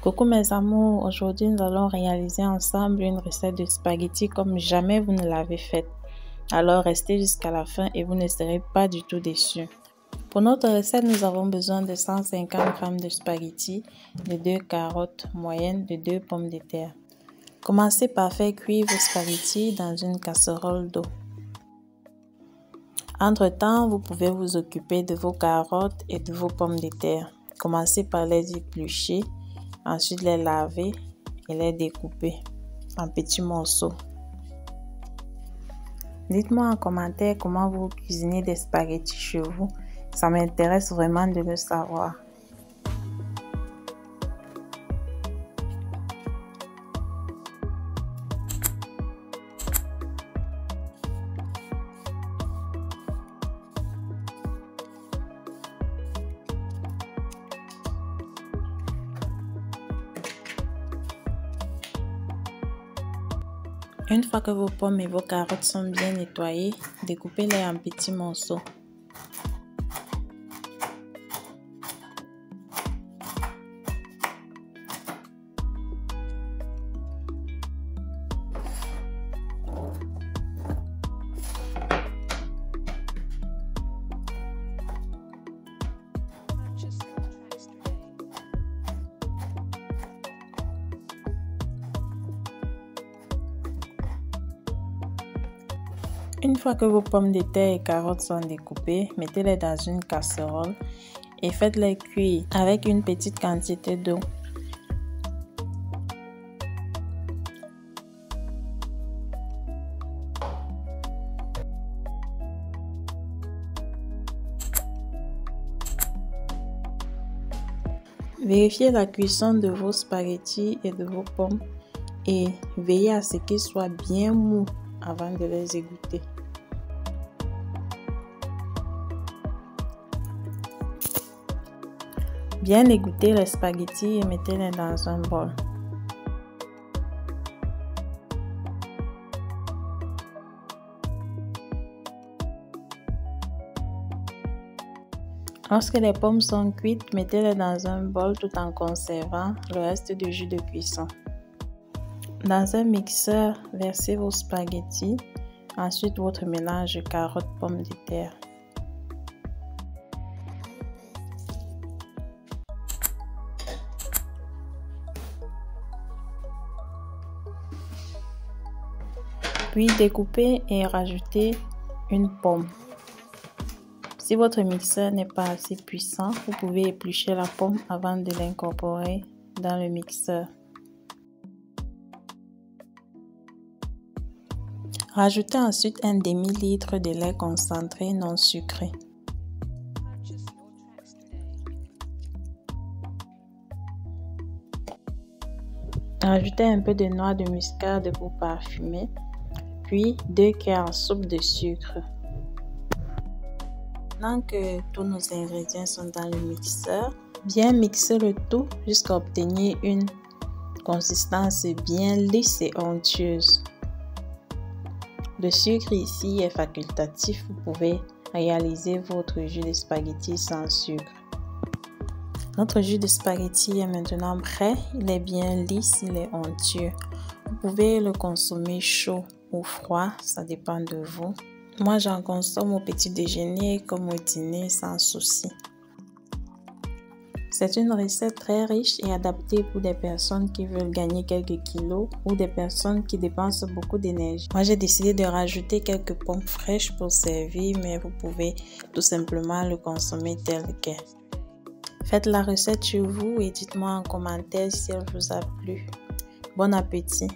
Coucou mes amours, aujourd'hui nous allons réaliser ensemble une recette de spaghettis comme jamais vous ne l'avez faite. Alors restez jusqu'à la fin et vous ne serez pas du tout déçus. Pour notre recette, nous avons besoin de 150 g de spaghettis, de 2 carottes moyennes, de 2 pommes de terre. Commencez par faire cuire vos spaghettis dans une casserole d'eau. Entre-temps, vous pouvez vous occuper de vos carottes et de vos pommes de terre. Commencez par les éplucher, ensuite les laver et les découper en petits morceaux. Dites-moi en commentaire comment vous cuisinez des spaghettis chez vous. Ça m'intéresse vraiment de le savoir. Une fois que vos pommes et vos carottes sont bien nettoyées, découpez-les en petits morceaux. Une fois que vos pommes de terre et carottes sont découpées, mettez-les dans une casserole et faites-les cuire avec une petite quantité d'eau. Vérifiez la cuisson de vos spaghettis et de vos pommes et veillez à ce qu'ils soient bien mous avant de les égoutter. Bien égouttez les spaghettis et mettez-les dans un bol. Lorsque les pommes sont cuites, mettez-les dans un bol tout en conservant le reste du jus de cuisson. Dans un mixeur, versez vos spaghettis, ensuite votre mélange de carottes, pommes de terre. Puis découpez et rajoutez une pomme. Si votre mixeur n'est pas assez puissant, vous pouvez éplucher la pomme avant de l'incorporer dans le mixeur. Rajoutez ensuite un demi-litre de lait concentré non sucré. Rajoutez un peu de noix de muscade pour parfumer, puis 2 cuillères en soupe de sucre. Maintenant que tous nos ingrédients sont dans le mixeur, bien mixer le tout jusqu'à obtenir une consistance bien lisse et onctueuse. Le sucre ici est facultatif, vous pouvez réaliser votre jus de spaghetti sans sucre. Notre jus de spaghetti est maintenant prêt, il est bien lisse, il est onctueux. Vous pouvez le consommer chaud ou froid, ça dépend de vous. Moi j'en consomme au petit déjeuner comme au dîner sans souci. C'est une recette très riche et adaptée pour des personnes qui veulent gagner quelques kilos ou des personnes qui dépensent beaucoup d'énergie. Moi, j'ai décidé de rajouter quelques pommes fraîches pour servir, mais vous pouvez tout simplement le consommer tel quel. Faites la recette chez vous et dites-moi en commentaire si elle vous a plu. Bon appétit!